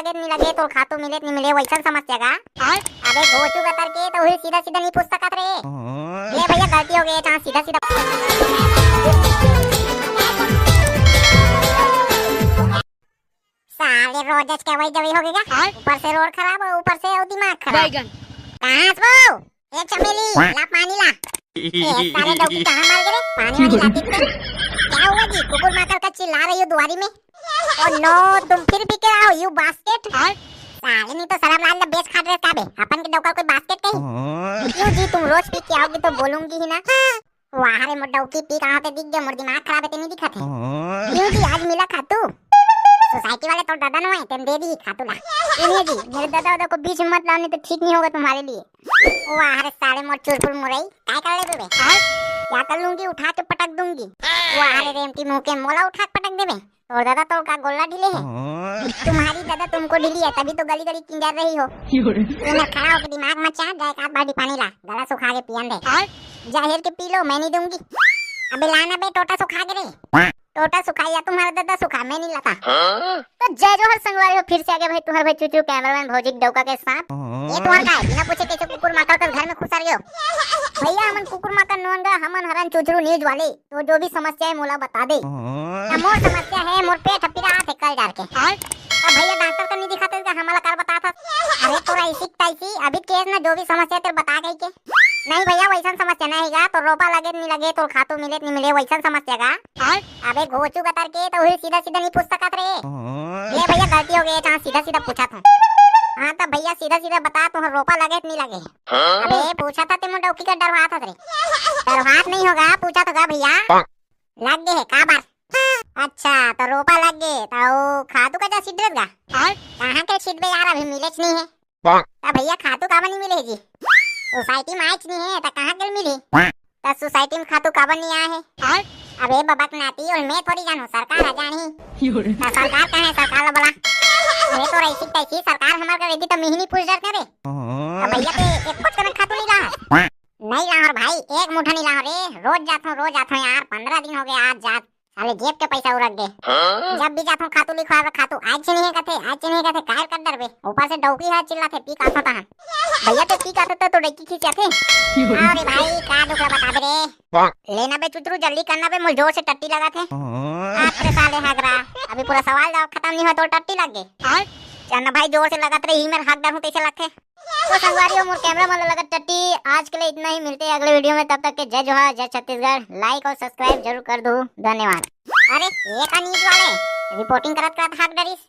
लगे नहीं लगे तो खातू मिले नहीं मिले वैसा समझते का। अबे घोचू गतर के तो ही सीधा सीधा नहीं पूछ सकत रे। ये भैया गलती हो गई है, सीधा सीधा साले रोज के वही जवी हो गया। ऊपर से रोड खराब और ऊपर से और दिमाग खराब। कहां वो एक चमेली ला पानी ला। ये साले डौकी कहां मार गए? पानी वाली लाती थे। क्या हुआ जी? कुकुर माकर का चिल्ला रही हो दुआरी में। ओ नो, तुम फिर भी क्या हो यू बास्केट? साले नहीं तो सलाम लाल बेच खा रहे काबे अपन के डौका कोई बास्केट कहीं। क्यों जी तुम रोज पी के आओगे तो बोलूंगी ही ना। वाह रे मोर डौकी पी कहां पे दिख गया, मोर दिमाग खराब है ते नहीं दिखत है। क्यों जी आज मिला खातू? सोसाइटी वाले तो दादा नोए तेन दे दी खातू ला। इन्हें जी मेरे दादा को बीच मत लाने तो ठीक नहीं होगा तुम्हारे लिए। वाह रे साले मोर चुरपुर मुरई काय कर ले बे? क्या कर लूंगी? उठा के पटक दूंगी। वाह रे रेमटी मुंह के मोला उठा के पटक देबे। और दादा तो का गोला ढीले है। तुम्हारी दादा तुमको ढीली है तभी तो गली गली किंजर रही हो। तुमने खड़ा होकर दिमाग मत चाह, जाए एक बाल्टी पानी ला, गला सुखा के पियन दे। जाहिर के पी लो, मैं नहीं दूंगी। अबे लाना बे टोटा सुखा के रे। टोटा सुखाया तुम्हारा दादा सुखा, मैं नहीं लाता। तो जय जोहर संगवारी हो, फिर से आगे भाई तुम्हारे भाई चुचू कैमरामैन भौजिक डौका के साथ। ये तुम्हारा का है? बिना पूछे कैसे कुकुर माकर कर घर में घुस रहे हो? भैया हमन कुकुर माकर नोनगा हमन हरन चुचरू न्यूज वाले, तो जो भी समस्या है मोला बता दे। मोर समस्या है मोर पेट हपीरा हाथ है कल डाल के। अब भैया डॉक्टर का नहीं दिखाते का हमारा कार बता था। अरे तोरा इसी तैसी अभी केस ना जो भी समस्या तेरे बता गई के। नहीं भैया वैसा समस्या नहीं है तो रोपा लगे नहीं लगे तो खातू मिले नहीं मिले वैसा समस्या का। अबे घोचू गतर के तो ही सीधा सीधा नहीं पूछ सकत रे। ये भैया गलती हो गई है, सीधा सीधा पूछा था। हाँ तो भैया सीधा सीधा बता तुम रोपा लगे नहीं लगे? अबे पूछा था तुम डौकी का डर हाथ रे। डर हाथ नहीं होगा, पूछा था भैया लग गए है का बार। अच्छा तो रोपा लग गए तो खातू का जा सीधे गा कहां के सीधे यार अभी मिलेच नहीं है। तो भैया खातू काबा नहीं मिले जी? सोसाइटी में आइच नहीं है तो कहां के मिली? तो सोसाइटी में खातू काबा नहीं आया है। अबे बबक नाती और मैं थोड़ी जानू, सरकार जानी। सरकार कहां है? सरकार बोला मैं तो रही तैसी सरकार हमार का रेडी तो महीनी पूछ डर करे। तो भैया पे एक कुछ करने खातू नहीं ला। नहीं ला भाई, एक मुठा नहीं ला रे। रोज जाता हूं यार, 15 दिन हो गए आज जात साले जेब के पैसा उड़क गए। जब भी जाता हूं खातू लिखवा खातू आज से नहीं कहते काहे कर डर बे। ऊपर से डौकी है चिल्लाते पी का था भैया तो पी का था तो डौकी खींचाते। अरे भाई का दुखला बता दे रे। लेना बे चुतरू जल्दी करना बे, मुझे जोर से टट्टी लगा थे। आपरे साले हगरा अभी पूरा सवाल जवाब खत्म नहीं हुआ तो टट्टी लग गए। चन्ना भाई जोर से लगाते रही, मेरे हक डर हूं कैसे लगते। तो संगवारियों मोर कैमरा मन लगा टट्टी। आज के लिए इतना ही, मिलते हैं अगले वीडियो में, तब तक के जय जोहार जय छत्तीसगढ़। लाइक और सब्सक्राइब जरूर कर दो, धन्यवाद। अरे ये का न्यूज़ वाले रिपोर्टिंग करत हक डरिस।